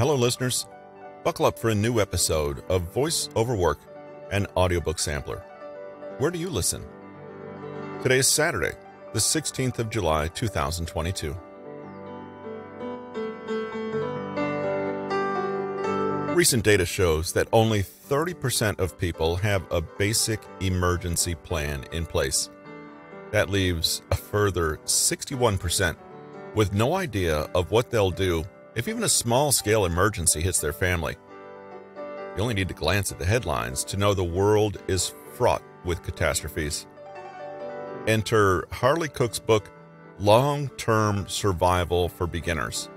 Hello, listeners. Buckle up for a new episode of Voice Over Work, an audiobook sampler. Where do you listen? Today is Saturday, the 16th of July, 2022. Recent data shows that only 30% of people have a basic emergency plan in place. That leaves a further 61% with no idea of what they'll do if even a small-scale emergency hits their family. You only need to glance at the headlines to know the world is fraught with catastrophes. Enter Harley Cooke's book, Long-Term Survival for Beginners.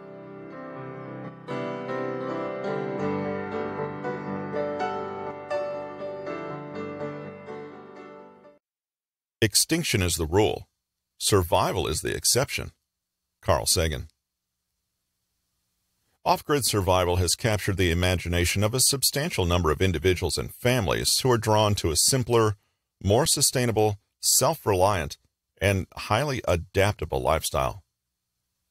Extinction is the rule. Survival is the exception. Carl Sagan. Off-grid survival has captured the imagination of a substantial number of individuals and families who are drawn to a simpler, more sustainable, self-reliant, and highly adaptable lifestyle.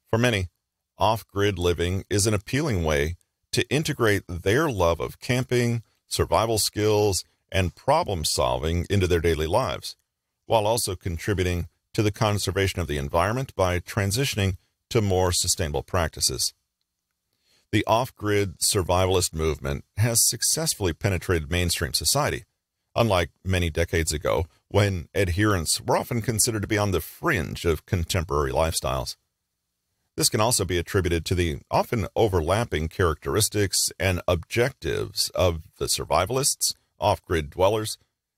For many, off-grid living is an appealing way to integrate their love of camping, survival skills, and problem-solving into their daily lives, while also contributing to the conservation of the environment by transitioning to more sustainable practices. The off-grid survivalist movement has successfully penetrated mainstream society, unlike many decades ago when adherents were often considered to be on the fringe of contemporary lifestyles. This can also be attributed to the often overlapping characteristics and objectives of the survivalists, off-grid dwellers,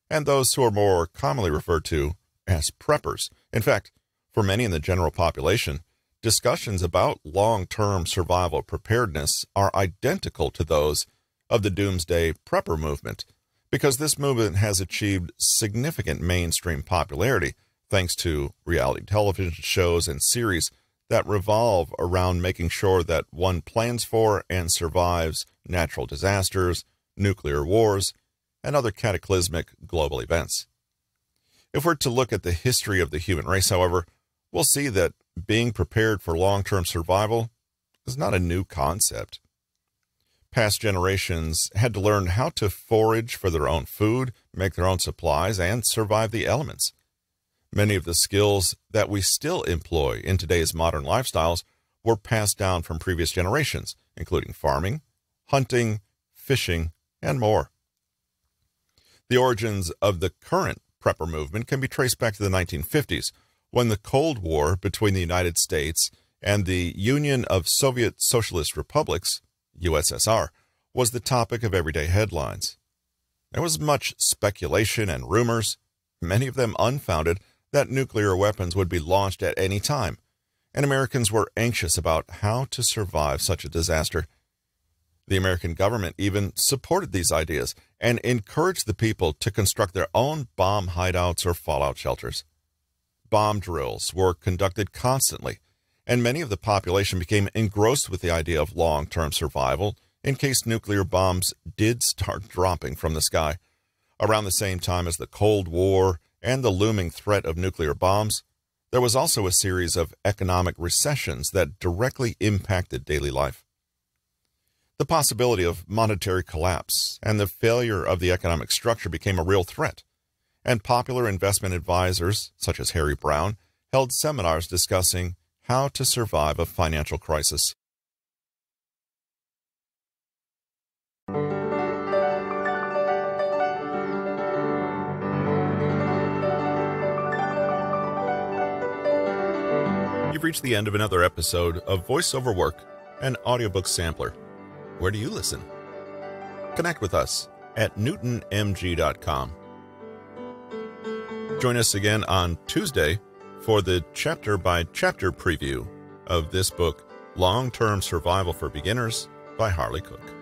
and those who are more commonly referred to as preppers. In fact, for many in the general population, discussions about long-term survival preparedness are identical to those of the doomsday prepper movement, because this movement has achieved significant mainstream popularity thanks to reality television shows and series that revolve around making sure that one plans for and survives natural disasters, nuclear wars, and other cataclysmic global events. If we're to look at the history of the human race, however, we'll see that being prepared for long-term survival is not a new concept. Past generations had to learn how to forage for their own food, make their own supplies, and survive the elements. Many of the skills that we still employ in today's modern lifestyles were passed down from previous generations, including farming, hunting, fishing, and more. The origins of the current prepper movement can be traced back to the 1950s, when the Cold War between the United States and the Union of Soviet Socialist Republics, USSR, was the topic of everyday headlines. There was much speculation and rumors, many of them unfounded, that nuclear weapons would be launched at any time, and Americans were anxious about how to survive such a disaster. The American government even supported these ideas and encouraged the people to construct their own bomb hideouts or fallout shelters. Bomb drills were conducted constantly, and many of the population became engrossed with the idea of long-term survival in case nuclear bombs did start dropping from the sky. Around the same time as the Cold War and the looming threat of nuclear bombs, there was also a series of economic recessions that directly impacted daily life. The possibility of monetary collapse and the failure of the economic structure became a real threat, and popular investment advisors, such as Harry Browne, held seminars discussing how to survive a financial crisis. You've reached the end of another episode of Voice Over Work, an audiobook sampler. Where do you listen? Connect with us at newtonmg.com. Join us again on Tuesday for the chapter-by-chapter preview of this book, Long-Term Survival for Beginners by Harley Cooke.